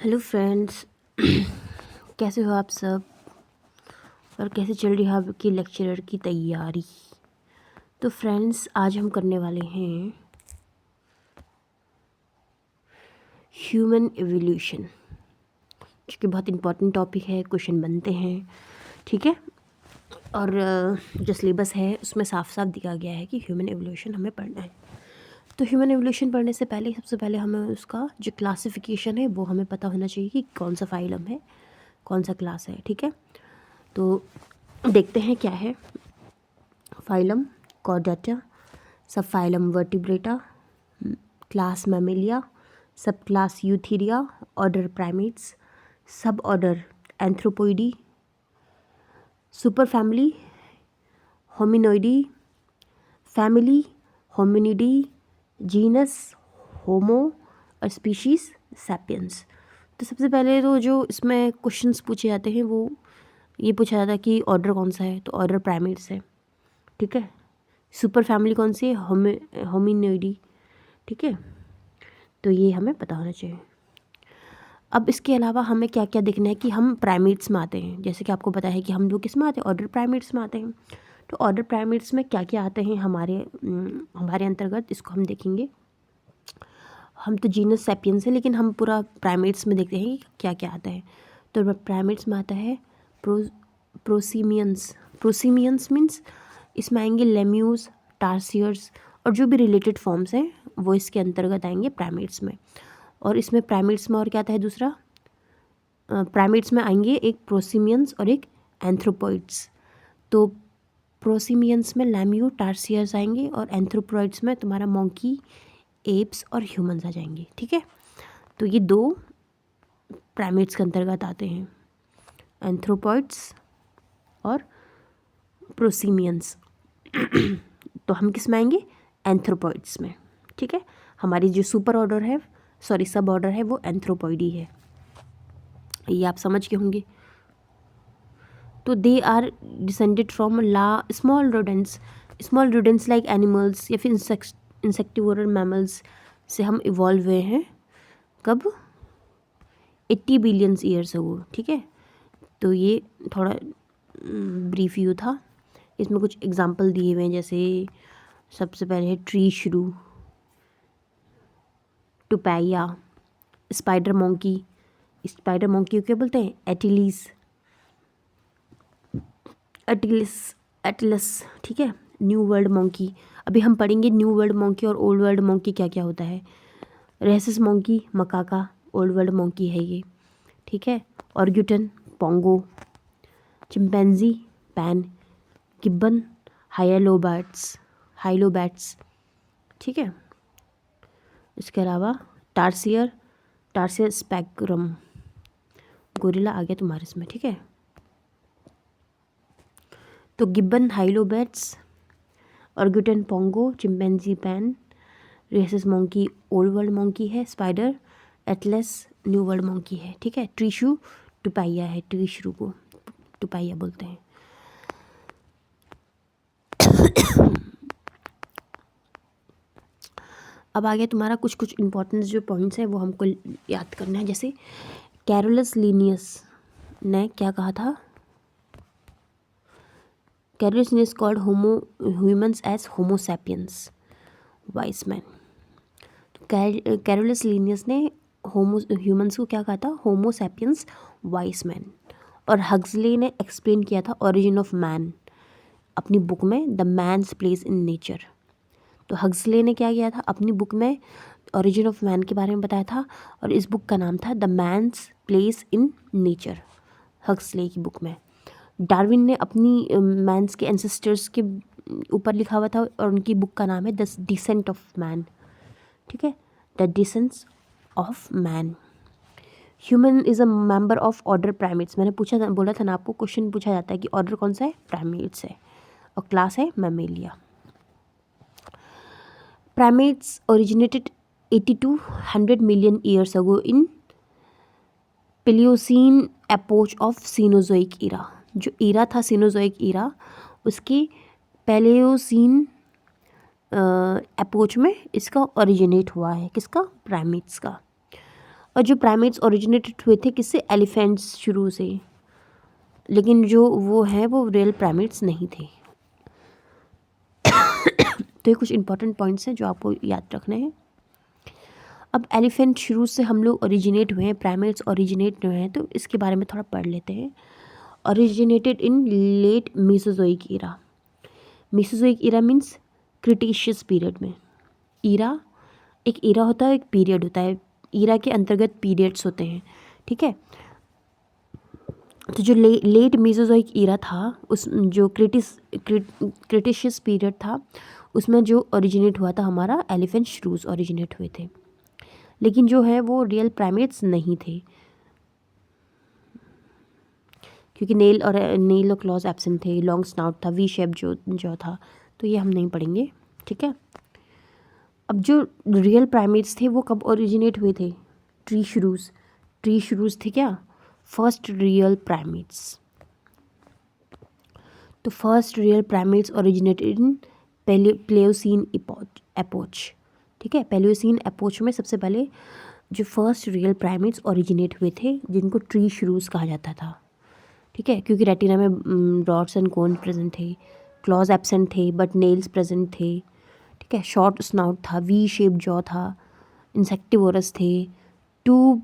Hello friends. कैसे हो आप सब और कैसे चल रही है आपकी लेक्चरर की तैयारी। तो फ्रेंड्स आज हम करने वाले हैं ह्यूमन एवोल्यूशन, जो कि बहुत इंपॉर्टेंट टॉपिक है, क्वेश्चन बनते हैं, ठीक है। और जो सिलेबस है उसमें साफ साफ दिया गया है कि ह्यूमन एवोल्यूशन हमें पढ़ना है। तो ह्यूमन एवोल्यूशन पढ़ने से पहले सबसे पहले हमें उसका जो क्लासिफिकेशन है वो हमें पता होना चाहिए कि कौन सा फाइलम है, कौन सा क्लास है, ठीक है। तो देखते हैं क्या है। Phylum chordata, sub phylum vertebrata, class mammalia, sub class eutheria, order primates, sub order anthropoidea, super family hominoidea, family hominidae, genus homo और स्पीशीज़ सैपियंस। तो सबसे पहले तो जो इसमें क्वेश्चंस पूछे जाते हैं वो ये पूछा जाता है कि ऑर्डर कौन सा है, तो ऑर्डर प्राइमेट्स है, ठीक है। सुपर फैमिली कौन सी है, होमिनोइडी, ठीक है। तो ये हमें पता होना चाहिए। अब इसके अलावा हमें क्या क्या देखना है कि हम प्राइमेट्स में आते हैं। जैसे कि आपको पता है कि हम लोग किस में आते हैं, ऑर्डर प्राइमेट्स में आते हैं। तो ऑर्डर प्राइमेट्स में क्या क्या आते हैं हमारे अंतर्गत, इसको हम देखेंगे। हम तो जीनस सैपियंस है, लेकिन हम पूरा प्राइमेट्स में देखते हैं कि क्या क्या आता है। तो प्राइमेट्स में आता है प्रोसीमियंस। प्रोसीमियंस मीन्स इसमें आएंगे लेम्यूज, टार्सियर्स और जो भी रिलेटेड फॉर्म्स हैं वो इसके अंतर्गत आएंगे प्राइमेट्स में। और इसमें प्राइमेट्स में और क्या आता है दूसरा, प्राइमेट्स में आएंगे एक प्रोसीमियंस और एक एंथ्रोपॉइड्स। तो प्रोसीमियंस में लैम्यू टार्सियर्स आएंगे और एंथ्रोपॉइड्स में तुम्हारा मोंकी, एप्स और ह्यूमंस आ जाएंगे, ठीक है। तो ये दो प्राइमेट्स के अंतर्गत आते हैं, एंथ्रोपॉइड्स और प्रोसीमियंस। तो हम किस में आएंगे, एंथ्रोपॉइड्स में, ठीक है। हमारी जो सुपर ऑर्डर है, सॉरी सब ऑर्डर है, वो एंथ्रोपॉइडी है, ये आप समझ के होंगे। तो they are descended from small rodents like animals या फिर इंसेक्टिवोरल मैमल्स से हम इवॉल्व हुए हैं। कब, 80 बिलियन ईयर्स अगो, ठीक है। तो ये थोड़ा ब्रीफ व्यू था। इसमें कुछ एग्जांपल दिए हुए हैं, जैसे सबसे पहले है ट्री श्रू, टुपैया, स्पाइडर मोंकी को क्या बोलते हैं, एटिलस, ठीक है। न्यू वर्ल्ड मोंकी, अभी हम पढ़ेंगे न्यू वर्ल्ड मोंकी और ओल्ड वर्ल्ड मोंकी क्या क्या होता है। Rhesus monkey, macaca, old world monkey है ये, ठीक है। Orangutan, pongo, chimpanzee, pan, gibbon, hylobates, ठीक है। इसके अलावा टार्सियर स्पेक्ट्रम, गोरिल्ला आ गया तुम्हारे इसमें, ठीक है। तो gibbon, hylobates, orangutan, pongo, chimpanzee, pan, rhesus monkey old world monkey है, spider ateles new world monkey है, ठीक है। ट्रीशू टुपाइया है, ट्रीशू को टुपाइया बोलते हैं। अब आगे तुम्हारा कुछ कुछ इंपॉर्टेंट जो पॉइंट्स हैं वो हमको याद करना है। जैसे कैरोलस लीनियस ने क्या कहा था, Carolus Linnaeus called humans as homo sapiens wise man. Carolus Linnaeus ने ह्यूमंस को क्या कहा था, होमो सैपियंस वाइस मैन। और हक्सले ने एक्सप्लेन किया था ओरिजिन ऑफ मैन अपनी बुक में the man's place in nature. तो हक्सले ने क्या किया था, अपनी बुक में ओरिजिन ऑफ मैन के बारे में बताया था, और इस बुक का नाम था the man's place in nature, Huxley की बुक में। डार्विन ने अपनी मैन्स के एंसेस्टर्स के ऊपर लिखा हुआ था, और उनकी बुक का नाम है द डिसेंट ऑफ मैन, ठीक है, the descent of man. Human is a member of order primates. मैंने बोला था ना आपको, क्वेश्चन पूछा जाता है कि ऑर्डर कौन सा है, प्राइमेट्स है, और क्लास है Mammalia. Primates originated 80 to 100 million years ago in Paleocene epoch of Cenozoic era. जो ईरा था सीनोजोइक ईरा, उसके पेलियोसीन एपोच में इसका ओरिजिनेट हुआ है, किसका, प्राइमेट्स का। और जो प्राइमेट्स ओरिजिनेटेड हुए थे किससे, एलिफेंट्स शुरू से, लेकिन जो वो हैं वो रियल प्राइमेट्स नहीं थे। तो ये कुछ इंपॉर्टेंट पॉइंट्स हैं जो आपको याद रखने हैं। अब एलिफेंट शुरू से हम लोग ओरिजिनेट हुए हैं, प्राइमेट्स ओरिजिनेट हुए हैं, तो इसके बारे में थोड़ा पढ़ लेते हैं। Originated in late Mesozoic era. Mesozoic era means Cretaceous period में। ईरा एक ईरा होता है, एक पीरियड होता है, ईरा के अंतर्गत पीरियड्स होते हैं, ठीक है। तो जो लेट मेसोजोइक ईरा था, उस जो क्रिटेशियस पीरियड था, उसमें जो ओरिजिनेट हुआ था हमारा एलिफेंट श्रूज ओरिजिनेट हुए थे, लेकिन जो है वो रियल प्राइमेट्स नहीं थे, क्योंकि नेल और क्लॉज एब्सेंट थे, लॉन्ग स्नाउट था, वी शेप जो था, तो ये हम नहीं पढ़ेंगे, ठीक है। अब जो रियल प्राइमेट्स थे वो कब ओरिजिनेट हुए थे, ट्री श्रूज थे क्या, फर्स्ट रियल प्राइमेट्स। तो first real primates originated in paleocene epoch, ठीक है। प्लेओसीन एपोच में सबसे पहले जो फर्स्ट रियल प्राइमेट्स ओरिजिनेट हुए थे, जिनको ट्री श्रूज कहा जाता था, ठीक है, क्योंकि रेटिना में रॉड्स एंड कोन प्रेजेंट थे, क्लॉज एब्सेंट थे बट नेल्स प्रेजेंट थे, ठीक है, शॉर्ट स्नाउट था, वी शेप जॉ था, इंसेक्टिवोरस थे, two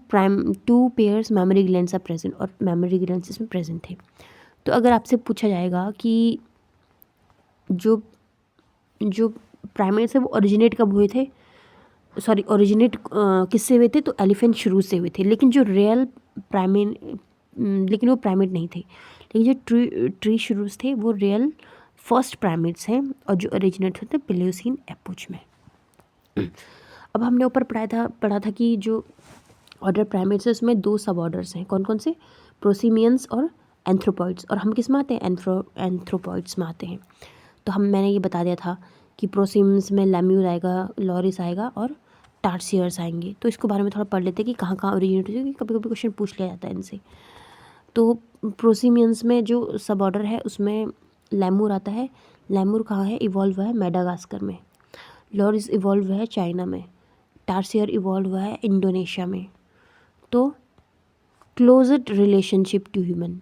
pairs memory glands are present, और मेमोरी ग्लैंड्स इसमें प्रेजेंट थे। तो अगर आपसे पूछा जाएगा कि जो प्राइमेट्स है वो ओरिजिनेट कब हुए थे, सॉरी ओरिजिनेट किससे हुए थे, तो एलिफेंट शुरू से हुए थे, लेकिन जो रियल लेकिन वो प्राइमेट नहीं थे, लेकिन जो ट्री शुरूज थे वो रियल फर्स्ट प्राइमेट्स हैं, और जो ओरिजिनेट होते हैं प्लेओसीन एपोच में। अब हमने ऊपर पढ़ा था कि जो ऑर्डर प्राइमेट्स है उसमें 2 सब ऑर्डर्स हैं, कौन कौन से, प्रोसीमियंस और एंथ्रोपॉइड्स, और हम किस में आते हैं, एंथ्रोपॉइड्स में आते हैं। तो मैंने ये बता दिया था कि प्रोसीमियंस में लैम्यूर आएगा, लॉरिस आएगा और टार्सियर्स आएंगे। तो इसके बारे में थोड़ा पढ़ लेते हैं कि कहाँ कहाँ ओरिजिनेट हुई, कभी कभी क्वेश्चन पूछ लिया जाता है इनसे। तो प्रोसीमियंस में जो सब ऑर्डर है उसमें लैमूर आता है, लैमूर कहाँ है, इवॉल्व हुआ है मेडागास्कर में, लॉरिस इवॉल्व हुआ है चाइना में, टार्सियर इवॉल्व हुआ है इंडोनेशिया में। तो क्लोजेड रिलेशनशिप टू ह्यूमन,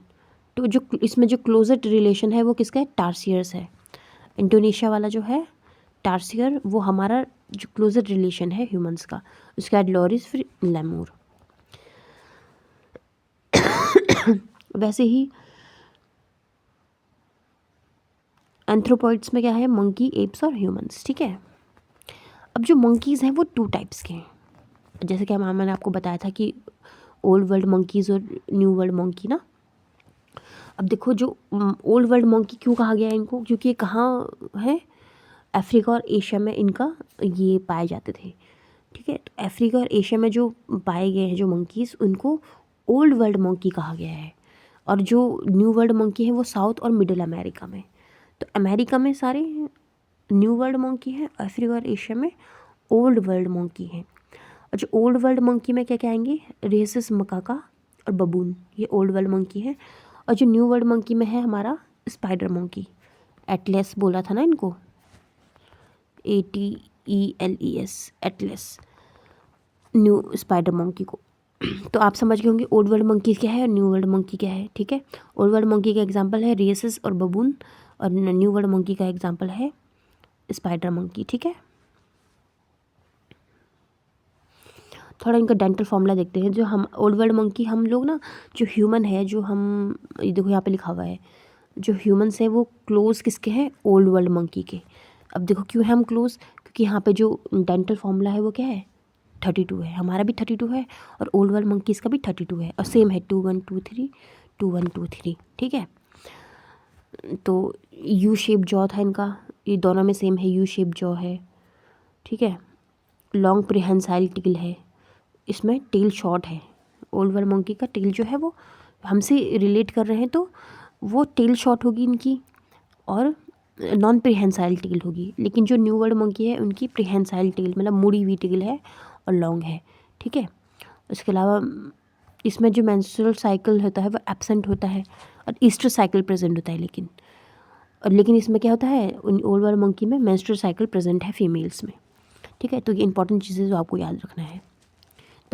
तो जो इसमें जो क्लोजेड रिलेशन है वो किसका है, टार्सियर्स है। इंडोनेशिया वाला जो है टार्सियर वो हमारा जो क्लोजेड रिलेशन है ह्यूमंस का, उसके बाद लॉरिस, फिर लैमूर। वैसे ही एंथ्रोपॉइड्स में क्या है, मंकी, एप्स और ह्यूमंस, ठीक है। अब जो मंकीज़ हैं वो 2 टाइप्स के हैं, जैसे कि मैंने आपको बताया था कि ओल्ड वर्ल्ड मंकीज़ और न्यू वर्ल्ड मंकी ना। अब देखो जो ओल्ड वर्ल्ड मंकी क्यों कहा गया है इनको, क्योंकि ये कहाँ है, अफ्रीका और एशिया में इनका ये पाए जाते थे, ठीक है। तो अफ्रीका और एशिया में जो पाए गए हैं जो मंकीज़, उनको ओल्ड वर्ल्ड मंकी कहा गया है, और जो न्यू वर्ल्ड मंकी है वो साउथ और मिडिल अमेरिका में। तो अमेरिका में सारे न्यू वर्ल्ड मंकी है, अफ्रीका और एशिया में ओल्ड वर्ल्ड मंकी है। और जो ओल्ड वर्ल्ड मंकी में क्या क्या आएंगे, रेसिस मकाका और बबून, ये ओल्ड वर्ल्ड मंकी है। और जो न्यू वर्ल्ड मंकी में है हमारा स्पाइडर मंकी, एटलस बोला था ना इनको, ATELES, Atlas, new spider monkey को। तो आप समझ गए होंगे ओल्ड वर्ल्ड मंकी क्या है और न्यू वर्ल्ड मंकी क्या है, ठीक है। ओल्ड वर्ल्ड मंकी का एग्जांपल है रेसिस और बबून, और न्यू वर्ल्ड मंकी का एग्जांपल है स्पाइडर मंकी, ठीक है। थोड़ा इनका डेंटल फॉर्मूला देखते हैं। जो हम ओल्ड वर्ल्ड मंकी, हम लोग ना, जो ह्यूमन है, जो हम, ये देखो यहाँ पे लिखा हुआ है, जो ह्यूमन्स है वो क्लोज किसके हैं, ओल्ड वर्ल्ड मंकी के। अब देखो क्यों है हम क्लोज, क्योंकि यहाँ पे जो डेंटल फॉर्मूला है वो क्या है, 32 है, हमारा भी 32 है, और ओल्ड वर्ल्ड मंकीज़ का भी 32 है, और सेम है 2 1 2 3 2 1 2 3, ठीक है। तो यू शेप जॉ था इनका, ये दोनों में सेम है, यू शेप जॉ है, ठीक है। लॉन्ग प्रिहेंसाइल टेल है, इसमें टेल शॉर्ट है। ओल्ड वर्ल्ड मंकी का टेल जो है वो हमसे रिलेट कर रहे हैं तो वो टेल शॉर्ट होगी इनकी, और नॉन प्रिहेंसाइल टेल होगी। लेकिन जो न्यू वर्ल्ड मंकी है उनकी प्रिहेंसाइल टेल, मतलब मुड़ी हुई टेल है और लॉन्ग है, ठीक है। उसके अलावा इसमें जो मेंस्ट्रुअल साइकिल होता है वो एब्सेंट होता है, और ईस्टर साइकिल प्रेजेंट होता है, लेकिन इसमें क्या होता है, ओल्ड वर्ल्ड मंकी में मेंस्ट्रुअल साइकिल प्रेजेंट है फीमेल्स में, ठीक है। तो ये इंपॉर्टेंट चीज़ें जो आपको याद रखना है।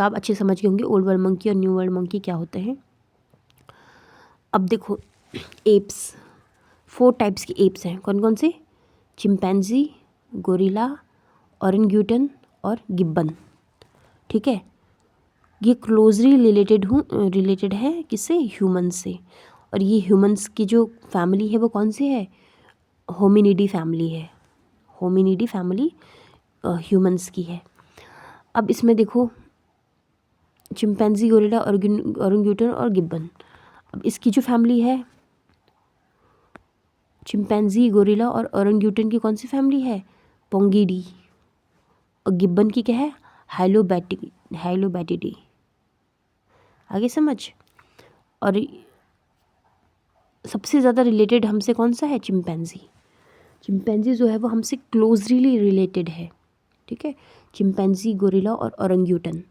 तो आप अच्छे समझ गए होंगे ओल्ड वर्ल्ड मंकी और न्यू वर्ल्ड मंकी क्या होते हैं। अब देखो एप्स, 4 टाइप्स के एप्स हैं। कौन कौन से? चिंपैंजी, गोरिल्ला, ओरंगुटन और गिब्बन। ठीक है, ये क्लोजली रिलेटेड है किससे? ह्यूमन से। और ये ह्यूमंस की जो फैमिली है वो कौन सी है? होमिनिडी फैमिली है। होमिनिडी फैमिली ह्यूमंस की है। अब इसमें देखो चिंपैंजी, गोरिल्ला, ओरंगुटन और गिब्बन। अब इसकी जो फैमिली है चिंपैंजी, गोरिल्ला और ओरंगुटन की कौन सी फैमिली है? पोंगिडी। और गिब्बन की क्या है? हाइलोबैटिडी। आगे समझ। और सबसे ज़्यादा रिलेटेड हमसे कौन सा है? चिंपैंजी। चिंपैंजी जो है वो हमसे क्लोजली रिलेटेड है। ठीक है, चिंपैंजी, गोरिल्ला और ओरंगुटन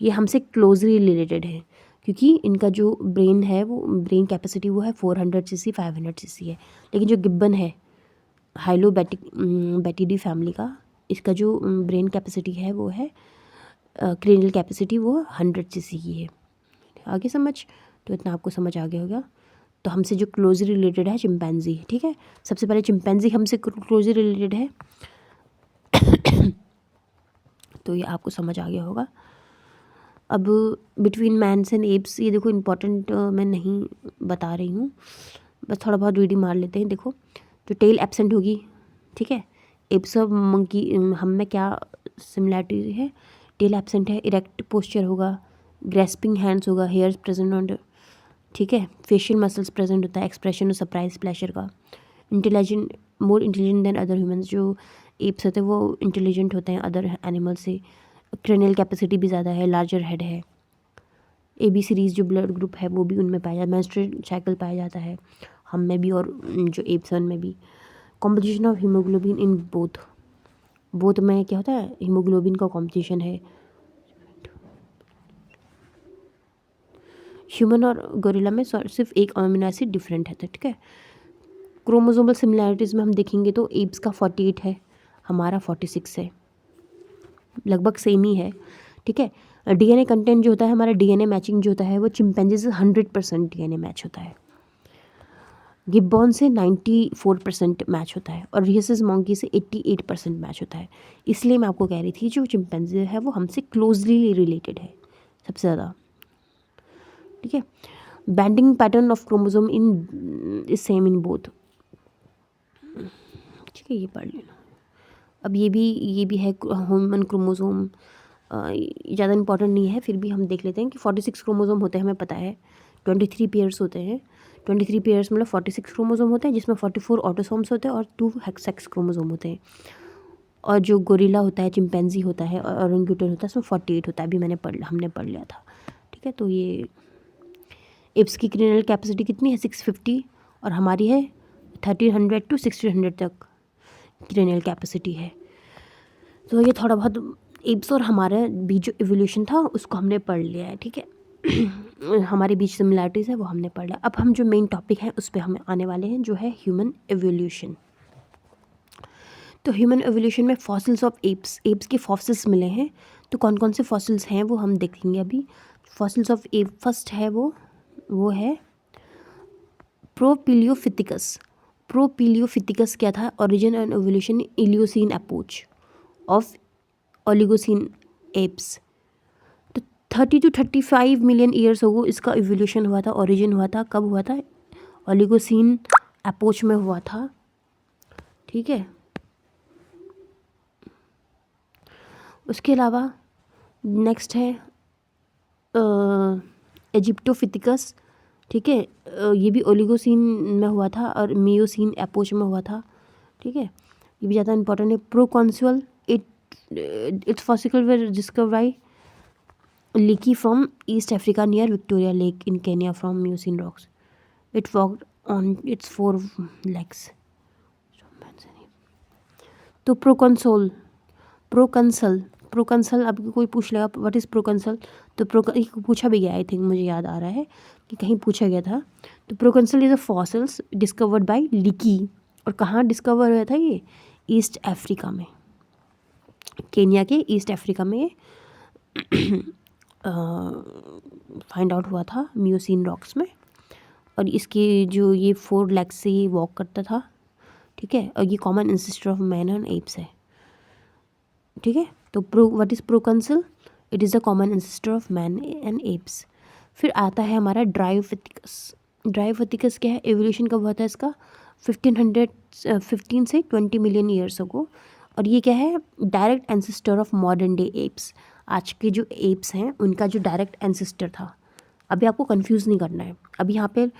ये हमसे क्लोजली रिलेटेड है, क्योंकि इनका जो ब्रेन है वो ब्रेन कैपेसिटी वो है 400 cc 500 cc है। लेकिन जो गिब्बन है हाइलोबैटिडी फैमिली का, इसका जो ब्रेन कैपेसिटी है वो है क्रेनियल कैपेसिटी वो 100 cc की है। आगे समझ। तो इतना आपको समझ आ गया होगा। तो हमसे जो क्लोजली रिलेटेड है चिंपैंजी। ठीक है, सबसे पहले चिंपैंजी हमसे क्लोजली रिलेटेड है तो ये आपको समझ आ गया होगा। अब बिटवीन मैन्स एंड एप्स, ये देखो इम्पॉर्टेंट मैं नहीं बता रही हूँ, बस थोड़ा बहुत रीडिंग मार लेते हैं। देखो तो टेल एब्सेंट होगी। ठीक है, एप्स और मंकी हम में क्या सिमिलैरिटी है? टेल एब्सेंट है, इरेक्ट पोस्चर होगा, ग्रेस्पिंग हैंड्स होगा, हेयर्स प्रेजेंट ऑन। ठीक है, फेशियल मसल्स प्रेजेंट होता है, एक्सप्रेशन और सरप्राइज प्लेजर का। Intelligent, more intelligent then other humans, जो एप्स होते हैं वो इंटेलिजेंट होते हैं अदर एनिमल से। क्रेनियल कैपेसिटी भी ज़्यादा है, लार्जर हेड है। AB सीरीज़ जो ब्लड ग्रुप है वो भी उनमें पाया जाता है, मेंस्ट्रुअल साइकिल पाया जाता है हम में भी और जो एप्स हैं उनमें भी। Composition of haemoglobin in both में क्या होता है? हीमोग्लोबिन का कॉम्पोजिशन है। ह्यूमन और गोरिल्ला में सिर्फ एक अमीनो एसिड डिफरेंट है। ठीक है, क्रोमोसोमल सिमिलैरिटीज़ में हम देखेंगे तो एप्स का 48 है, हमारा 46 है, लगभग सेम ही है। ठीक है, DNA कंटेंट जो होता है हमारा, DNA मैचिंग जो होता है वो चिंपैंजी से 100% DNA मैच होता है, गिब्बन से 94% मैच होता है और rhesus monkey से 88% मैच होता है। इसलिए मैं आपको कह रही थी जो चिंपैंजी है वो हमसे क्लोजली रिलेटेड है सबसे ज़्यादा। ठीक है, banding pattern of chromosome in is same in both. ठीक है, ये पढ़ लेना। अब ये भी है ह्यूमन क्रोमोसोम, ज़्यादा इंपॉर्टेंट नहीं है, फिर भी हम देख लेते हैं कि 46 क्रोमोसोम होते हैं, हमें पता है। 23 पेयर्स होते हैं, 23 पेयर्स मतलब 46 क्रोमोसोम होते हैं, जिसमें 44 ऑटोसोम्स होते हैं और 2 सेक्स क्रोमोसोम होते हैं। और जो गोरिल्ला होता है, चिंपैंजी होता है और ओरंगुटन होता है उसमें 48 होता है। अभी हमने पढ़ लिया था। ठीक है, तो ये एप्स की क्रेनियल कैपेसिटी कितनी है? 650 और हमारी है 1300 to 1600 तक क्रेनियल कैपेसिटी है। तो ये थोड़ा बहुत एप्स और हमारे बीच जो इवोल्यूशन था उसको हमने पढ़ लिया है। ठीक है, हमारे बीच सिमिलैरिटीज़ है वो हमने पढ़ लिया। अब हम जो मेन टॉपिक है उस पर हम आने वाले हैं, जो है ह्यूमन एवोल्यूशन। तो ह्यूमन एवोल्यूशन में फॉसिल्स ऑफ एप्स के फॉसिल्स मिले हैं। तो कौन कौन से फॉसिल्स हैं वो हम देखेंगे अभी। फॉसिल्स ऑफ एप फर्स्ट है वो है प्रोपिलियोफिथिकस। प्रोपिलियोफिथिकस क्या था? Origin and evolution eocene epoch of oligocene apes. तो 30 to 35 मिलियन ईयर्स हो इसका इवोल्यूशन हुआ था, ओरिजिन हुआ था। कब हुआ था? ओलिगोसीन एपोच में हुआ था। ठीक है, उसके अलावा नेक्स्ट है इजिप्टोफिथिकस। ठीक है, ये भी ओलिगोसीन में हुआ था और मियोसीन एपोच में हुआ था। ठीक है, ये भी ज़्यादा इंपॉर्टेंट है। प्रोकॉन्सुअल इट्स फॉसिकल वर डिस्कवर्ड बाय लिकी from east Africa near Victoria lake in Kenya from Miocene rocks. It walked on it's 4 legs। तो प्रोकंसल अब कोई पूछ लेगा व्हाट इज़ प्रोकंसल। तो पूछा भी गया, आई थिंक मुझे याद आ रहा है कि कहीं पूछा गया था। तो proconsul is a fossils discovered by Leakey. और कहाँ डिस्कवर हुआ था ये? ईस्ट अफ्रीका में, केन्या के ईस्ट अफ्रीका में फाइंड आउट हुआ था मियोसीन रॉक्स में, और इसके जो ये 4 लेग्स से ये वॉक करता था, ठीक है, और ये common ancestor of man and apes है, ठीक है। तो what is proconsul? It is the common ancestor of man and apes. फिर आता है हमारा ड्रायोफिथिकस। ड्रायोफिथिकस क्या है? एवोल्यूशन कब हुआ था इसका? 15 से 20 मिलियन ईयर्स अगो। और ये क्या है? Direct ancestor of modern day apps. आज के जो एप्स हैं उनका जो डायरेक्ट एंसेस्टर था। अभी आपको कंफ्यूज नहीं करना है। अभी यहाँ पर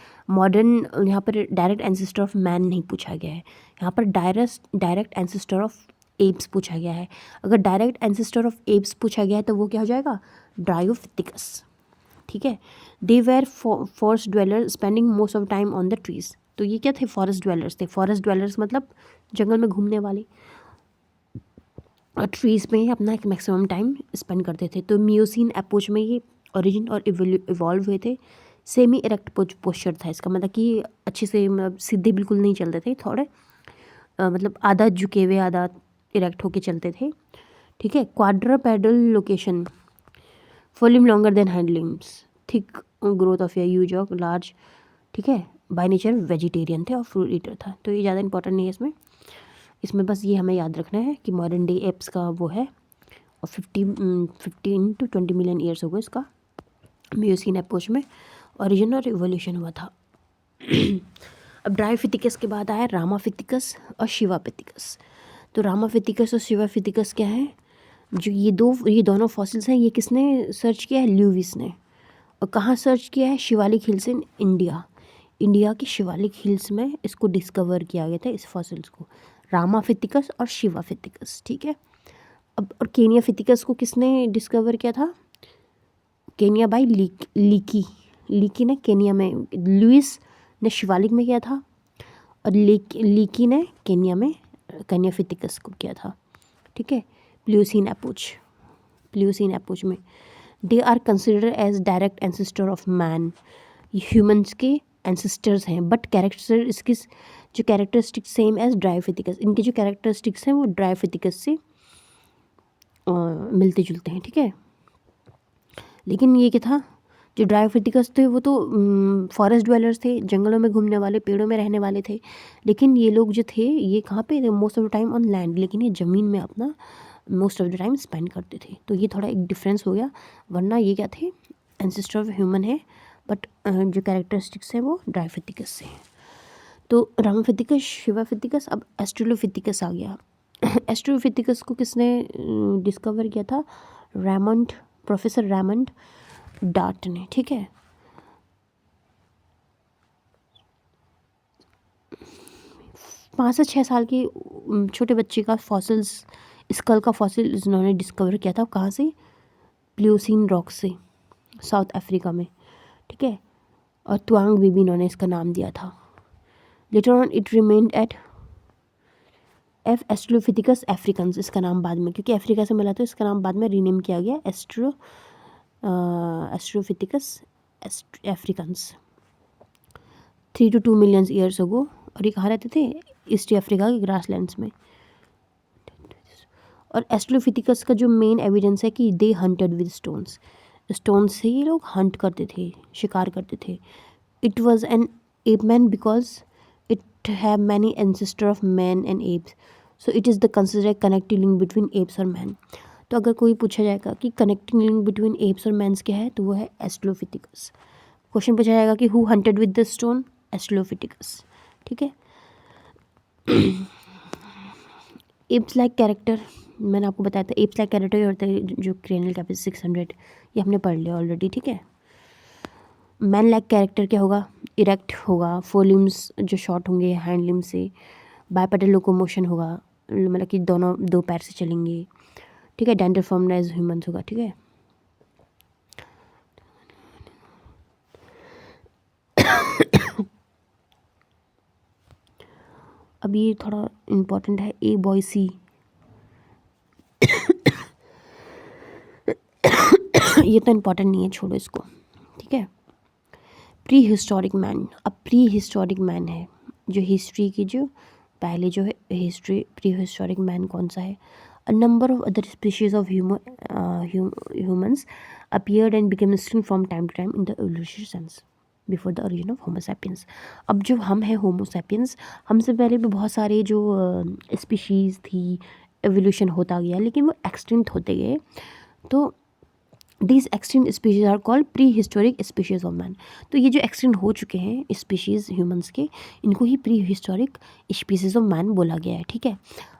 डायरेक्ट एंसेस्टर ऑफ मैन नहीं पूछा गया है, यहाँ पर डायरेक्ट एंसेस्टर ऑफ एप्स पूछा गया है। अगर डायरेक्ट एंसेस्टर ऑफ एप्स पूछा गया है तो वो क्या हो जाएगा? ड्रायोफिथिकस, ठीक है। They were forest dweller spending most of time on the trees. तो ये क्या थे? फॉरेस्ट ड्वेलर्स थे। फॉरेस्ट ड्वेलर्स मतलब जंगल में घूमने वाले, और ट्रीज में अपना एक मैक्सिमम टाइम स्पेंड करते थे। तो मियोसीन एपोच में ये ओरिजिन और इवॉल्व हुए थे। सेमी इरेक्ट पोस्चर था इसका, मतलब कि अच्छे से, मतलब सीधे बिल्कुल नहीं चलते थे, थोड़े मतलब आधा झुके हुए आधा इरेक्ट होके चलते थे, ठीक है। Quadrupedal location, fore limb longer than hind limbs, thick growth of huge और लार्ज, ठीक है। बाय नेचर वेजिटेरियन थे और फ्रूट ईटर था। तो ये ज़्यादा इंपॉर्टेंट नहीं है इसमें बस ये हमें याद रखना है कि मॉडर्न डे एप्स का वो है, और 15 to 20 मिलियन ईयर्स हो गए इसका मियोसीन एपोच में ओरिजिन और इवोल्यूशन हुआ था। अब ड्रायोफिथिकस के बाद आया रामाफिथिकस और शिवाफिथिकस। तो रामाफिथिकस और शिवाफिथिकस क्या है? जो ये दोनों फॉसिल्स हैं, ये किसने सर्च किया है? ल्यूविस ने। और कहाँ सर्च किया है? शिवालिक हिल्स इन इंडिया के शिवालिक हिल्स में इसको डिस्कवर किया गया था, इस फॉसिल्स को, रामाफिथिकस और शिवाफिथिकस, ठीक है। अब और केनियाफिथिकस को किसने डिस्कवर किया था? केनिया बाई लीकी ने केनिया में, लुइस ने शिवालिक में किया था, और लीकी ने केनिया में केनियाफिथिकस को किया था, ठीक है। प्लियोसीन एपोच में they are considered as direct ancestor of man, humans के एंसेस्टर्स हैं, but characteristics same as Dryopithecus. इनके जो कैरेक्टरिस्टिक्स हैं वो ड्रायोफिथिकस से मिलते जुलते हैं, ठीक है। लेकिन ये क्या था? जो ड्रायोफिथिकस थे वो तो फॉरेस्ट ड्वेलर्स थे, जंगलों में घूमने वाले, पेड़ों में रहने वाले थे। लेकिन ये लोग जो थे ये कहाँ पे थे? Most of the time on land, लेकिन ये ज़मीन में अपना most of the time spend करते थे। तो ये थोड़ा एक डिफरेंस हो गया, वरना ये क्या थे? एंसेस्टर ऑफ ह्यूमन है, बट जो कैरेक्टरिस्टिक्स हैं वो ड्रायोफिथिकस से हैं। तो रामाफिथिकस, शिवाफिथिकस। अब एस्ट्रेलोफिथिकस आ गया। एस्ट्रोफिथिकस को किसने डिस्कवर किया था? प्रोफेसर रैमंड डार्ट ने, ठीक है। पाँच से 6 साल की छोटे बच्चे का स्कल का फॉसिल इन्होंने डिस्कवर किया था। कहाँ से? प्लियोसीन रॉक से, साउथ अफ्रीका में, ठीक है। और त्वांग बेबी इन्होंने इसका नाम दिया था। Later on it renamed at australopithecus africanus, इसका नाम बाद में, क्योंकि अफ्रीका से मिला तो इसका नाम बाद में रीनेम किया गया australopithecus africanus. 3 to 2 million years ago. और ये कहाँ रहते थे? ईस्ट अफ्रीका के ग्रासलैंड्स में। और एस्ट्रोफिथिकस का जो मेन एविडेंस है कि दे हंटेड विद स्टोन्स से ये लोग हंट करते थे, शिकार करते थे। It was an app man because it have many ancestor of man and apps, so it is the consider connective link between apps और मैन। तो अगर कोई पूछा जाएगा कि कनेक्टिंग लिंक बिटवीन एप्स और मैन्स क्या है, तो वो है एस्ट्रोफिथिकस। क्वेश्चन पूछा जाएगा कि who hunted with the stone? Australopithecus, ठीक है। एप्स लाइक कैरेक्टर, मैंने आपको बताया था एप्स लाइक कैरेक्टर होता है जो क्रेनियल कैपेसिटी 600, ये हमने पढ़ लिया ऑलरेडी, ठीक है। मैन लाइक कैरेक्टर क्या होगा? इरेक्ट होगा, 4 लिम्स जो शॉर्ट होंगे हैंड लिम्स से, बायपेडल लोकोमोशन होगा, मतलब कि दोनों 2 पैर से चलेंगे, ठीक है। डेंटल फॉर्म एज ह्यूमंस होगा, ठीक है। अब ये थोड़ा इम्पोर्टेंट है, ए बॉय सी। ये तो इम्पोर्टेंट नहीं है, छोड़ो इसको, ठीक है। Pre historic man. अब प्री हिस्टोरिक मैन है जो हिस्ट्री की जो पहले जो है हिस्ट्री, प्री हिस्टोरिक मैन कौन सा है? A number of other species of humans appeared and became extinct from time to time in the evolutionary sense before the origin of Homo sapiens. अब जो हम हैं होमो सैपियंस, हमसे पहले भी बहुत सारे जो स्पीशीज़ थी, एवोल्यूशन होता गया, लेकिन वो एक्सटिंक्ट होते गए। तो these extinct species are called pre historic species of man. तो ये जो एक्सटिंक्ट हो चुके हैं स्पीशीज़ ह्यूमंस के, इनको ही pre historic species of man बोला गया है, ठीक है।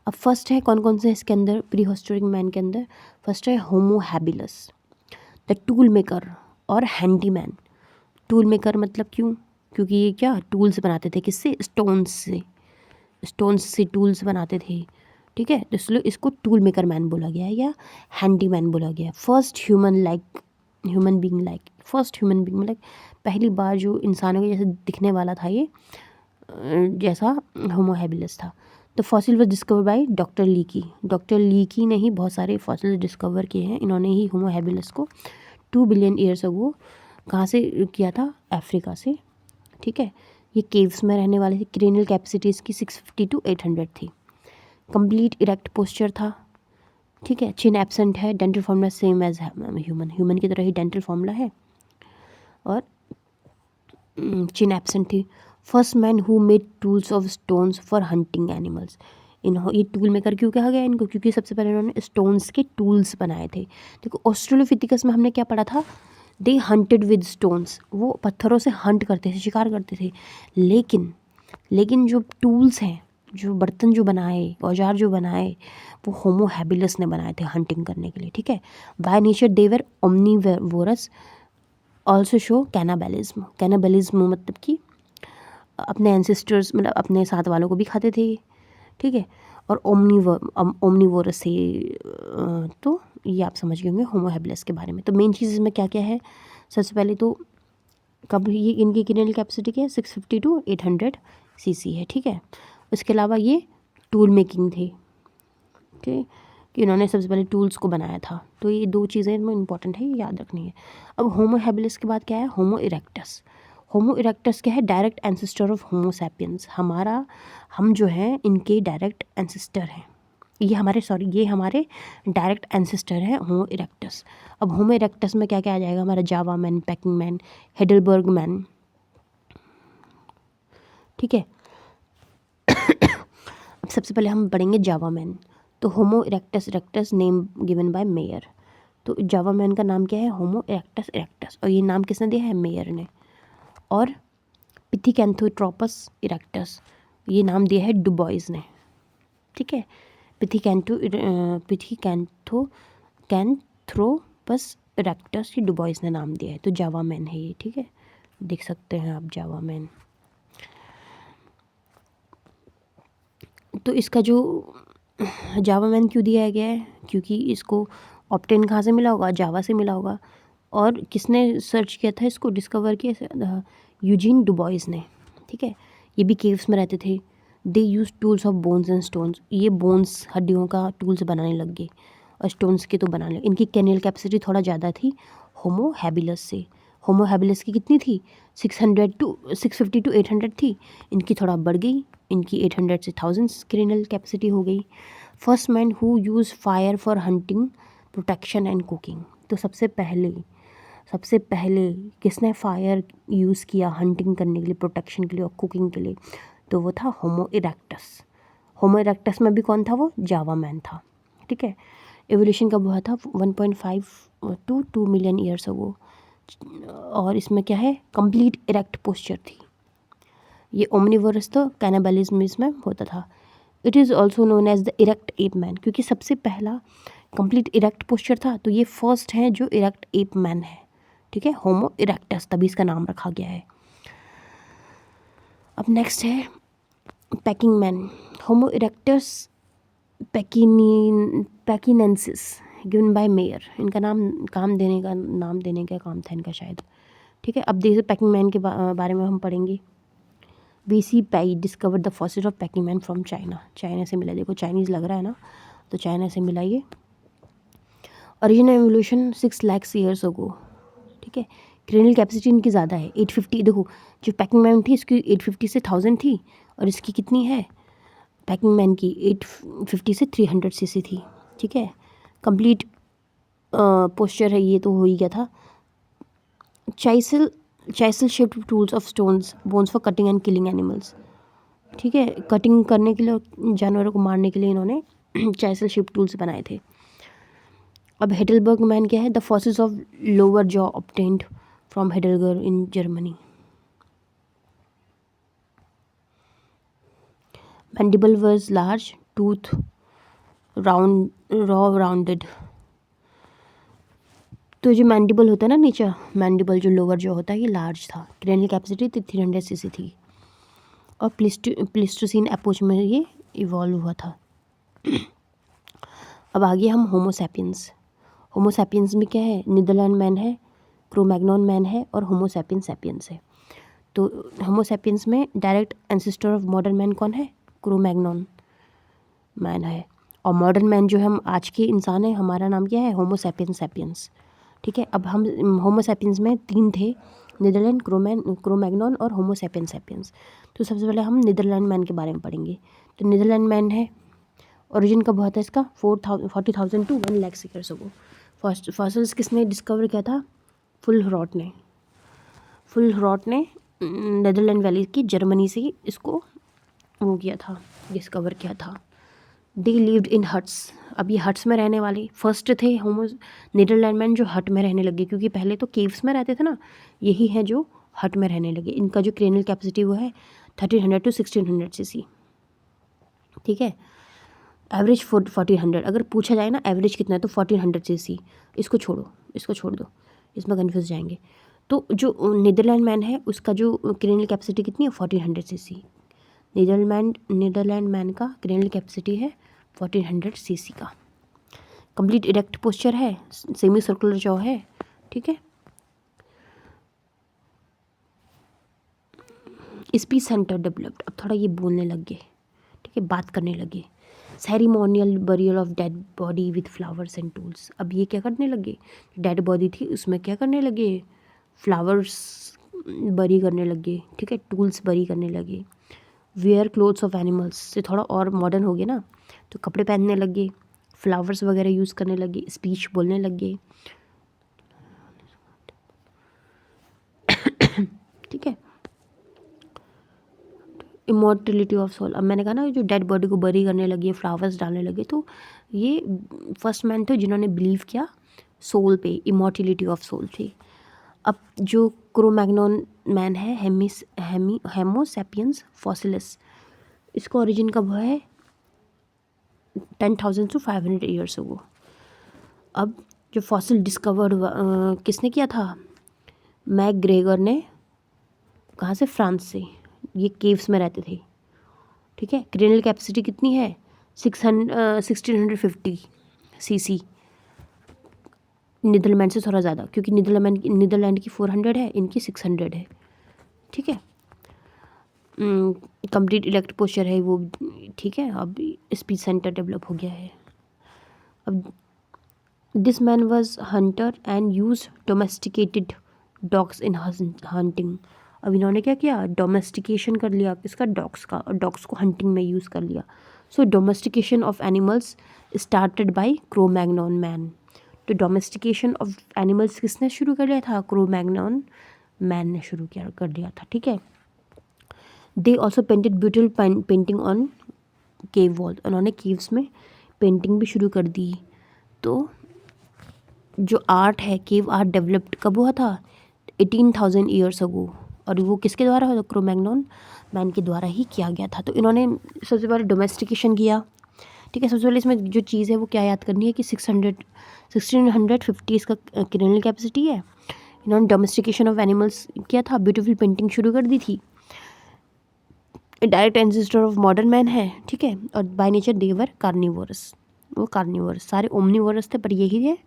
अब फर्स्ट है कौन कौन से इसके अंदर प्री हिस्टोरिक मैन के अंदर, फर्स्ट है होमो हैबिलस, द टूल मेकर और हैंडीमैन। टूल मेकर मतलब क्यों? क्योंकि ये क्या टूल्स बनाते थे, किससे? स्टोन्स से टूल्स बनाते थे, ठीक है। तो इसलिए इसको टूल मेकर मैन बोला गया है या हैंडी मैन बोला गया है। फर्स्ट ह्यूमन बींग लाइक पहली बार जो इंसानों के जैसे दिखने वाला था, ये जैसा होमो हैबिलस था। तो fossil was discover by doctor leaky ने ही बहुत सारे फॉसिल डिस्कवर किए हैं। इन्होंने ही होमो हैबिलस को 2 बिलियन ईयर्स अगो कहाँ से किया था? अफ्रीका से, ठीक है। ये केव्स में रहने वाले थे। क्रेनियल कैपेसिटी इसकी 650 to 800 थी। कंप्लीट इरेक्ट पोस्चर था, ठीक है। चिन एब्सेंट है। Dental formula same as human की तरह ही डेंटल फॉर्मूला है और चिन एब्सेंट थी। First man who made tools of stones for hunting animals. ये टूल मेकर क्यों कहा गया इनको? क्योंकि सबसे पहले इन्होंने स्टोन्स के टूल्स बनाए थे। देखो ऑस्ट्रेलोपिथिकस में हमने क्या पढ़ा था? दे हंटेड विद स्टोन्स, वो पत्थरों से हंट करते थे, शिकार करते थे। लेकिन जो टूल्स हैं, जो बर्तन जो बनाए, औजार जो बनाए, वो होमो हैबिलस ने बनाए थे हंटिंग करने के लिए, ठीक है। By nature they were omnivorous, also show cannibalism मतलब कि अपने एंसेस्टर्स मतलब अपने साथ वालों को भी खाते थे, ठीक है। और ओमनीवोरस से तो ये आप समझ गए होंगे होमो हैबिलस के बारे में। तो मेन चीज़ इसमें क्या क्या है? सबसे पहले तो कब ये इनकी क्रेनियल कैपेसिटी क्या है? 650 to 800 cc है, ठीक है। उसके अलावा ये टूल मेकिंग थे, ठीक है, कि इन्होंने सबसे पहले टूल्स को बनाया था। तो ये 2 चीज़ें इनमें इंपॉर्टेंट है, ये याद रखनी है। अब होमो हैबिलिस के बाद क्या है? होमो इरेक्टस क्या है? Direct ancestor of Homo sapiens. हम जो हैं इनके डायरेक्ट एंसेस्टर हैं। ये हमारे डायरेक्ट एंसेस्टर हैं होमो इरेक्टस। अब होमो इरेक्टस में क्या क्या आ जाएगा? हमारा जावा man, packing man, Heidelberg man, ठीक है। अब सबसे पहले हम पढ़ेंगे जावा मैन। तो homo erectus name given by Meyer. तो जावा मैन का नाम क्या है? होमो इरेक्टस और ये नाम किसने दिया है? मेयर ने। और पिथिकैंथोट्रोपस इरेक्टस, ये नाम दिया है डुबॉइस ने, ठीक है। पिथिकैंथोपस इरेक्टस ये डुबॉइस ने नाम दिया है। तो जावा मैन है ये, ठीक है। देख सकते हैं आप जावा मैन। तो इसका जो जावा मैन क्यों दिया गया है? क्योंकि इसको ऑप्टेन कहाँ से मिला होगा? जावा से मिला होगा। और किसने सर्च किया था इसको, डिस्कवर किया? यूजीन डुबॉइस ने, ठीक है। ये भी केव्स में रहते थे। They use tools of bones and stones, ये बोन्स हड्डियों का टूल्स बनाने लग गए और स्टोन्स के तो बनाने। इनकी कैनियल कैपेसिटी थोड़ा ज़्यादा थी होमो हैबिलस से। होमो हैबिलस की कितनी थी? 650 to 800 थी। इनकी थोड़ा बढ़ गई, इनकी 800 से 1000 कैनियल कैपेसिटी हो गई। First man who use fire for hunting, protection and cooking. तो सबसे पहले किसने फायर यूज़ किया हंटिंग करने के लिए, प्रोटेक्शन के लिए और कुकिंग के लिए? तो वो था होमो इरेक्टस में भी कौन था? वो जावा मैन था, ठीक है। एवोल्यूशन कब हुआ था? 1.5 to 2 मिलियन ईयर्स अगो। और इसमें क्या है? कंप्लीट इरेक्ट पोस्चर थी। ये ओमनिवोरस तो कैनाबलिज्म इसमें होता था। It is also known as the erect ape man, क्योंकि सबसे पहला कंप्लीट इरेक्ट पोस्चर था। तो ये फर्स्ट है जो इरेक्ट एप मैन है, ठीक है। होमो इरेक्टस, तभी इसका नाम रखा गया है। अब नेक्स्ट है Peking man. Homo erectus pekinensis given by Meyer. इनका नाम देने का काम था इनका शायद, ठीक है। अब देखिए पैकिंग मैन के बारे में हम पढ़ेंगे। VC Pei discover the fossil of packing man from China से मिला। देखो चाइनीज़ लग रहा है ना, तो चाइना से मिला ये। Origin evolution 6 lakh years ago, ठीक है। क्रेनियल कैपेसिटी इनकी ज़्यादा है 850। देखो जो पैकिंग मैन थी इसकी 850 से 1000 थी और इसकी कितनी है? पैकिंग मैन की 850 से 300 cc थी, ठीक है। कंप्लीट पोस्चर है ये तो हो ही गया था। Chisel shaped tools of stones bones for cutting and killing animals. ठीक है, कटिंग करने के लिए, जानवरों को मारने के लिए इन्होंने चाइसल शेप्ड टूल्स बनाए थे। अब हेडलबर्ग मैन क्या है? The fossils of lower jaw obtained from Heidelberg in Germany. Mandible was large, tooth rounded. तो जो मैंडिबल होता है ना नीचे, मैंडिबल जो लोअर जॉ होता है ये लार्ज था। क्रेनियल कैपेसिटी 300 सीसी थी और प्लीस्टोसीन एपोच में ये इवॉल्व हुआ था। अब आगे हम होमोसैपियंस। होमोसैपियंस में क्या है? नीदरलैंड मैन है, क्रो-मैग्नन मैन है और होमोसैपियंस सैपियंस है। तो होमोसैपियंस में direct ancestor of modern man कौन है? क्रो-मैग्नन मैन है। और मॉडर्न मैन जो हम आज के इंसान है, हमारा नाम क्या है? Homo sapiens sapiens. ठीक है, अब हम होमोसैपियंस में 3 थे, नीदरलैंड, क्रो-मैग्नन और होमोसैपियंस सैपियंस। तो सबसे पहले हम नीदरलैंड मैन के बारे में पढ़ेंगे। तो नीदरलैंड मैन है, ओरिजिन कब हुआ था इसका? 40,000 to 1 lakh years ago. First fossils किसने डिस्कवर किया था? फुलरॉट ने नीदरलैंड वैली की जर्मनी से इसको वो किया था, डिस्कवर किया था। They lived in huts. अब ये हट्स में रहने वाले फर्स्ट थे नीदरलैंड मैन जो हट में रहने लगे, क्योंकि पहले तो केव्स में रहते थे ना, यही है जो हट में रहने लगे। इनका जो क्रेनियल कैपेसिटी वो है 1300 to 1600 सीसी। ठीक है, एवरेज 1400। अगर पूछा जाए ना एवरेज कितना है तो 1400 सीसी। इसको छोड़ दो, इसमें कन्फ्यूज जाएंगे। तो जो नीदरलैंड मैन है उसका जो क्रेनियल कैपेसिटी कितनी है? 1400 सीसी। नीदरलैंड मैन का क्रेनियल कैपेसिटी है 1400 सीसी का। कंप्लीट इरेक्ट पोस्चर है, सेमी सर्कुलर जॉ है। ठीक है, स्पीच सेंटर डेवलप्ड। अब थोड़ा ये बोलने लग गए, ठीक है, बात करने लगे। Ceremonial burial of dead body with flowers and tools. अब ये क्या करने लगे? डेड बॉडी थी उसमें क्या करने लगे? फ्लावर्स बरी करने लगे। ठीक है, टूल्स बरी करने लगे। वेयर क्लोथ्स ऑफ एनिमल्स से थोड़ा और मॉडर्न हो गए ना, तो कपड़े पहनने लगे, फ्लावर्स वगैरह यूज़ करने लगे, स्पीच बोलने लगे। ठीक है, इमोर्टिलिटी ऑफ सोल। अब मैंने कहा ना जो डेड बॉडी को बरी करने लगे, फ्लावर्स डालने लगे, तो ये फर्स्ट मैन थे जिन्होंने बिलीव किया सोल पे, इमोर्टिलिटी ऑफ सोल थी। अब जो क्रो-मैग्नन मैन है, होमोसैपियंस फॉसिलिस, इसका ओरिजिन कब हुआ है? 10,000 to 500 ईयर्स अगो। अब जो फॉसिल डिस्कवर्ड हुआ किसने किया था? मैकग्रेगर ने। कहाँ से? फ्रांस से। ये केव्स में रहते थे। ठीक है, क्रेनियल कैपेसिटी कितनी है? 1650 सीसी। नीदरलैंड से थोड़ा ज़्यादा, क्योंकि नीदरलैंड की 400 है, इनकी 600 है। ठीक है, कंप्लीट इलेक्ट पोस्चर है वो। ठीक है, अब स्पीच सेंटर डेवलप हो गया है। अब this man was Hunter and use domesticated dogs in hunting. अब इन्होंने क्या किया? डोमेस्टिकेशन कर लिया किसका? डॉग्स का, और डॉग्स को हंटिंग में यूज़ कर लिया। So domestication of animals started by Cro Magnon man. तो डोमेस्टिकेशन ऑफ एनिमल्स किसने शुरू कर लिया था? क्रो-मैग्नन मैन ने शुरू कर दिया था। ठीक है, they also painted beautiful painting on cave wall. उन्होंने केव्स में पेंटिंग भी शुरू कर दी। तो जो आर्ट है, केव आर्ट डेवलप्ड कब हुआ था? 18,000 ईयर्स अगो। और वो किसके द्वारा हुआ? क्रो-मैग्नन मैन के द्वारा ही किया गया था। तो इन्होंने सबसे पहले डोमेस्टिकेशन किया। ठीक है, सबसे पहले इसमें जो चीज़ है वो क्या याद करनी है कि 1650 इसका क्रेनियल कैपेसिटी है। इन्होंने डोमेस्टिकेशन ऑफ एनिमल्स किया था, ब्यूटीफुल पेंटिंग शुरू कर दी थी। Direct ancestor of modern man है। ठीक है, और बाय नेचर देवर कार्निवोरस। वो कार्निवोरस, सारे ओमनिवोरस थे पर यही है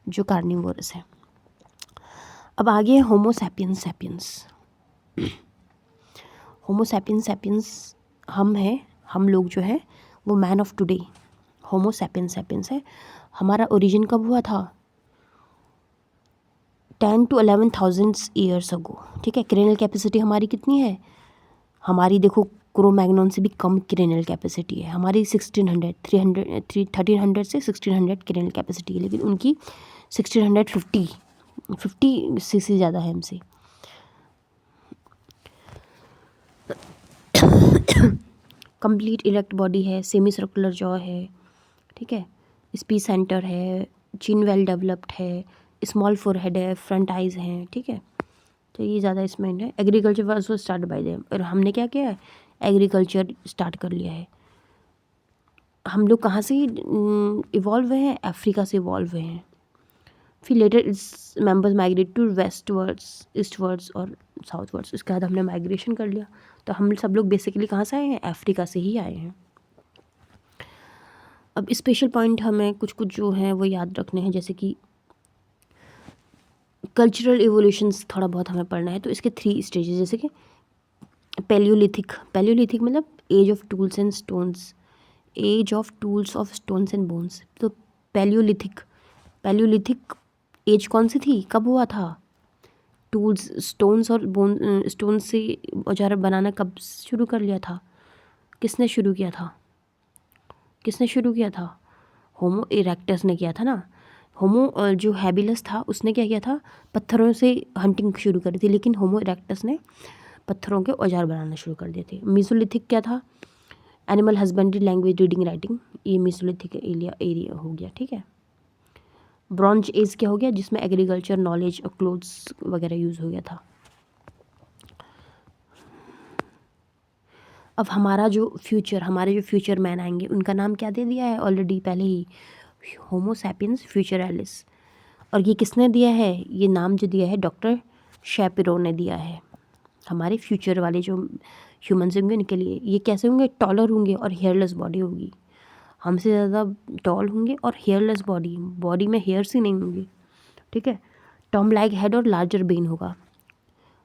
जो कार्निवोरस है। अब आगे होमोसैपियंस सैपियंस। होमोसैपियंस सैपियंस हम लोग जो है वो man of today Homo sapiens sapiens है। हमारा ओरिजिन कब हुआ था? 10 to 11,000 ईयर्स अगो। ठीक है, क्रेनियल कैपेसिटी हमारी कितनी है? हमारी देखो क्रो-मैग्नन से भी कम क्रेनियल कैपेसिटी है। हमारी 1300 से 1600 क्रेनियल कैपेसिटी है, लेकिन उनकी 50 cc ज़्यादा है हमसे। कंप्लीट इरेक्ट बॉडी है, सेमी सर्कुलर जॉ है, ठीक है, स्पीच सेंटर है, चिन वेल डेवलप्ड है, स्मॉल फोरहेड है, फ्रंट आइज हैं, ठीक है। तो ये ज़्यादा इसमें है। Agriculture was start by them, और हमने क्या किया है, एग्रीकल्चर स्टार्ट कर लिया है। हम लोग कहाँ से इवॉल्व हुए हैं, अफ्रीका से इवॉल्व हुए हैं। फिर later its members migrate to westwards, eastwards और साउथवर्ड्स। उसके बाद हमने माइग्रेशन कर लिया। तो हम सब लोग बेसिकली कहाँ से आए हैं, अफ्रीका से ही आए हैं। अब स्पेशल पॉइंट हमें कुछ कुछ जो हैं वो याद रखने हैं, जैसे कि कल्चरल इवोल्यूशंस थोड़ा बहुत हमें पढ़ना है। तो इसके 3 स्टेजेस, जैसे कि पैलियोलिथिक मतलब age of tools and stones, age of tools of stones and bones. तो पैलियोलिथिक एज कौन सी थी, कब हुआ था, टूल्स स्टोन्स और बोन स्टोन्स से औजार बनाना कब शुरू कर लिया था, किसने शुरू किया था, होमो इरेक्टस ने किया था ना। होमो जो हैबिलस था उसने क्या किया था, पत्थरों से हंटिंग शुरू करी थी, लेकिन होमो इरेक्टस ने पत्थरों के औजार बनाना शुरू कर दिए थे। मीसोलिथिक क्या था, animal husbandry, language, reading, writing, ये मीसोलिथिक एरिया हो गया, ठीक है। ब्रॉन्ज एज क्या हो गया, जिसमें एग्रीकल्चर, नॉलेज और क्लोथ्स वगैरह यूज़ हो गया था। अब हमारे जो फ्यूचर मैन आएंगे उनका नाम क्या दे दिया है ऑलरेडी पहले ही, होमो सैपियंस फ्यूचरालिस। और ये किसने दिया है, ये नाम जो दिया है डॉक्टर शैपिरो ने दिया है। हमारे फ्यूचर वाले जो ह्यूमन्स होंगे उनके लिए ये कैसे होंगे, टॉलर होंगे और हेयरलेस बॉडी होगी, हमसे ज़्यादा टॉल होंगे और हेयरलेस बॉडी में हेयर्स ही नहीं होंगे, ठीक है। टॉम लाइक हेड और लार्जर ब्रेन होगा।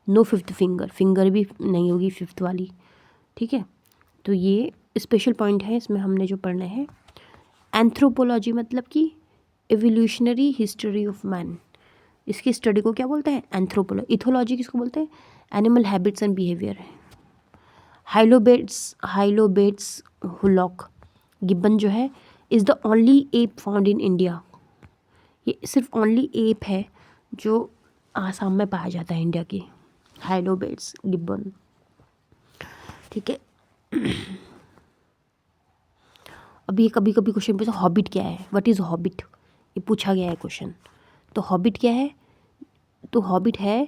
नो फिफ्थ फिंगर भी नहीं होगी फिफ्थ वाली, ठीक है। तो ये स्पेशल पॉइंट है, इसमें हमने जो पढ़ना है एंथ्रोपोलॉजी, मतलब कि एवोल्यूशनरी हिस्ट्री ऑफ मैन। इसकी स्टडी को क्या बोलते हैं, एंथ्रोपोलॉजी। इथोलॉजी किसको बोलते हैं, animal habits and behaviour. Hylobates hoolock gibbon जो है is the only ape found in India. ये सिर्फ ओनली एप है जो आसाम में पाया जाता है इंडिया की, हाइलोबेट्स गिब्बन, ठीक है। अब ये कभी कभी क्वेश्चन पूछा हॉबिट क्या है, व्हाट इज़ हॉबिट, ये पूछा गया है क्वेश्चन। तो हॉबिट क्या है, तो हॉबिट है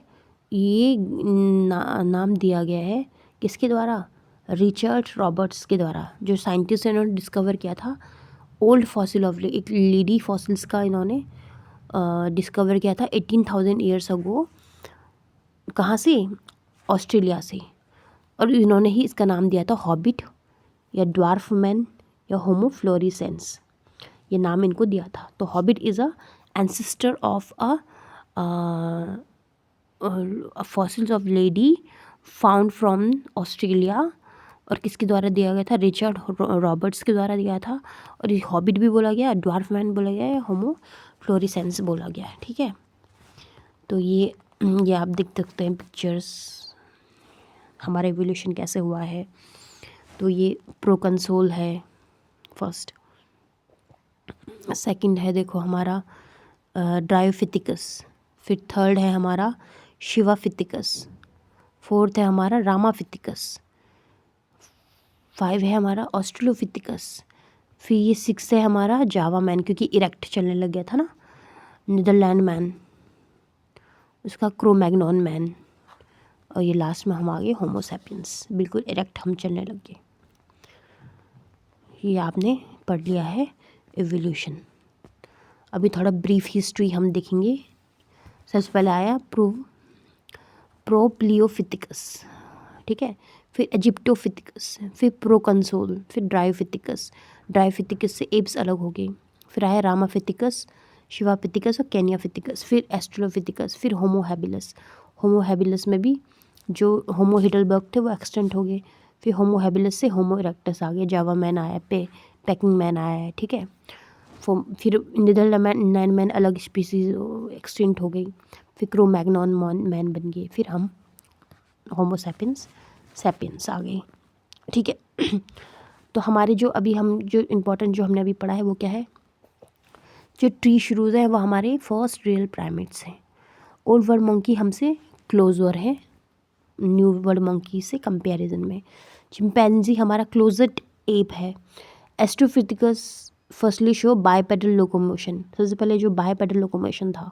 ये नाम दिया गया है किसके द्वारा, रिचर्ड रॉबर्ट्स के द्वारा, जो साइंटिस्ट ने इन्होंने डिस्कवर किया था ओल्ड फॉसिल ऑफ एक लेडी फॉसिल्स का इन्होंने डिस्कवर किया था 18,000 ईयर्स अगो। कहाँ से, ऑस्ट्रेलिया से। और इन्होंने ही इसका नाम दिया था हॉबिट या ड्वार्फ मैन या होमो फ्लोरिसेंस, ये नाम इनको दिया था। तो hobbit is a ancestor of fossils of lady found from Australia. और किसके द्वारा दिया गया था, रिचर्ड रॉबर्ट्स के द्वारा दिया था। और ये हॉबिट भी बोला गया, ड्वार्फ मैन बोला गया है, होमो फ्लोरिसेंस बोला गया है, ठीक है। तो ये आप देख सकते हैं पिक्चर्स, हमारा एवोल्यूशन कैसे हुआ है। तो ये प्रोकंसोल है फर्स्ट, सेकंड है देखो हमारा ड्रायोफिथिकस, फिर थर्ड है हमारा शिवाफिथिकस, फोर्थ है हमारा रामाफिथिकस, 5 है हमारा ऑस्ट्रेलोफिथिकस, फिर ये 6 है हमारा जावा मैन, क्योंकि इरेक्ट चलने लग गया था ना, नीदरलैंड मैन, उसका क्रोमैग्नॉन मैन, और ये लास्ट में हम आ गए होमो सैपियंस, बिल्कुल इरेक्ट हम चलने लग गए। ये आपने पढ़ लिया है एवोल्यूशन। अभी थोड़ा ब्रीफ हिस्ट्री हम देखेंगे। सबसे पहले आया प्रोप्लियोफिथिकस, ठीक है, फिर इजिप्टोफिथिकस, फिर प्रोकंसोल, फिर ड्रायोफिथिकस से एप्स अलग हो गए। फिर आया रामाफिथिकस, शिवाफिथिकस और केनियाफिथिकस, फिर एस्ट्रोलोफिथिकस, फिर होमो हैबिलस में भी जो होमो हिडलबर्ग थे वो एक्सटेंट हो गए। फिर होमो हैबिलस से होमो इरेक्टस आ गए, जावा मैन आया, पैकिंग मैन आया है, ठीक है। फिर नीदरलैंड मैन अलग स्पीसीज एक्सटेंट हो गई, फिर क्रोमैग्नॉन मैन बन गए, फिर हम होमो सैपियंस आ गए, ठीक है। तो हमारे जो अभी हम जो इम्पोर्टेंट जो हमने अभी पढ़ा है वो क्या है, जो ट्री श्रूज हैं वो हमारे फर्स्ट रियल प्राइमेट्स हैं। ओल्ड वर्ल्ड मंकी हमसे क्लोजर है न्यू वर्ल्ड मंकी से कंपैरिजन में। चिंपैंजी हमारा क्लोजेस्ट एप है। एस्ट्रोफिथिकस फर्स्टली शो बायपेडल लोकोमोशन। सबसे पहले जो बायपेडल लोकोमोशन था,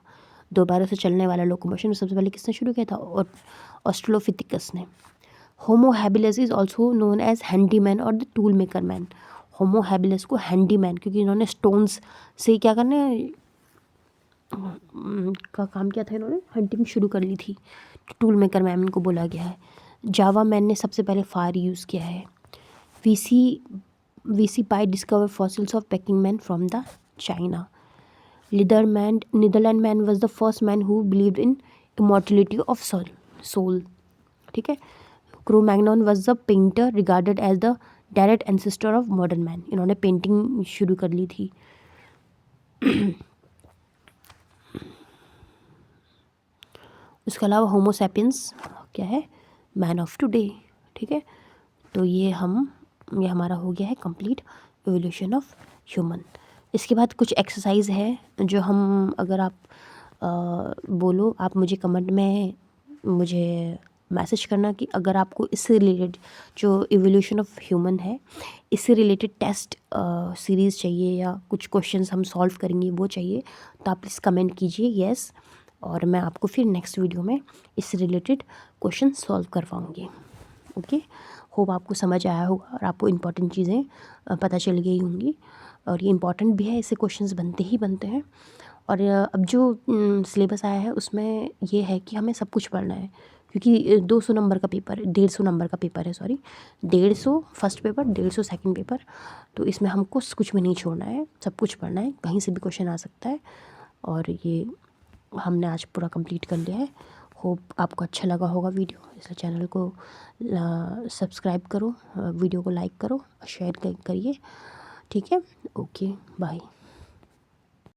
दो पैरों से चलने वाला लोकोमोशन, सबसे पहले किसने शुरू किया था? और ऑस्ट्रेलोपिथेकस ने। Homo habilis is also known as handyman और the tool maker man. Homo habilis को हैंडीमैन, क्योंकि इन्होंने स्टोन्स से क्या करने का काम किया था, इन्होंने हंटिंग शुरू कर ली थी। टूल मेकर मैन इनको बोला गया है। जावा मैन ने सबसे पहले फायर यूज़ किया है। वीसी Pei discover fossils of Peking man from the China. Netherland man was the first man who believed in immortality of soul. ठीक है। Cro Magnon was the painter regarded as the direct ancestor of modern man. इन्होंने painting शुरू कर ली थी। उसके अलावा Homo sapiens क्या है? Man of today. ठीक है। तो ये हमारा हो गया है कंप्लीट एवोल्यूशन ऑफ ह्यूमन। इसके बाद कुछ एक्सरसाइज है जो हम, अगर आप बोलो, आप मुझे कमेंट में मुझे मैसेज करना कि अगर आपको इससे रिलेटेड जो एवोल्यूशन ऑफ ह्यूमन है इससे रिलेटेड टेस्ट सीरीज़ चाहिए या कुछ क्वेश्चंस हम सॉल्व करेंगे वो चाहिए, तो आप प्लीज़ कमेंट कीजिए येस, और मैं आपको फिर नेक्स्ट वीडियो में इससे रिलेटेड क्वेश्चन सॉल्व करवाऊँगी। ओके, होप आपको समझ आया होगा और आपको इम्पॉर्टेंट चीज़ें पता चल गई होंगी, और ये इम्पॉर्टेंट भी है, इससे क्वेश्चंस बनते ही बनते हैं। और अब जो सिलेबस आया है उसमें ये है कि हमें सब कुछ पढ़ना है, क्योंकि 200 नंबर का पेपर, 150 नंबर का पेपर है, sorry 150 first paper, 150 second paper. तो इसमें हमको कुछ भी नहीं छोड़ना है, सब कुछ पढ़ना है, कहीं से भी क्वेश्चन आ सकता है। और ये हमने आज पूरा कंप्लीट कर लिया है। होप आपको अच्छा लगा होगा वीडियो, इसलिए चैनल को सब्सक्राइब करो, वीडियो को लाइक करो, शेयर करिए। ठीक है, ओके, बाय।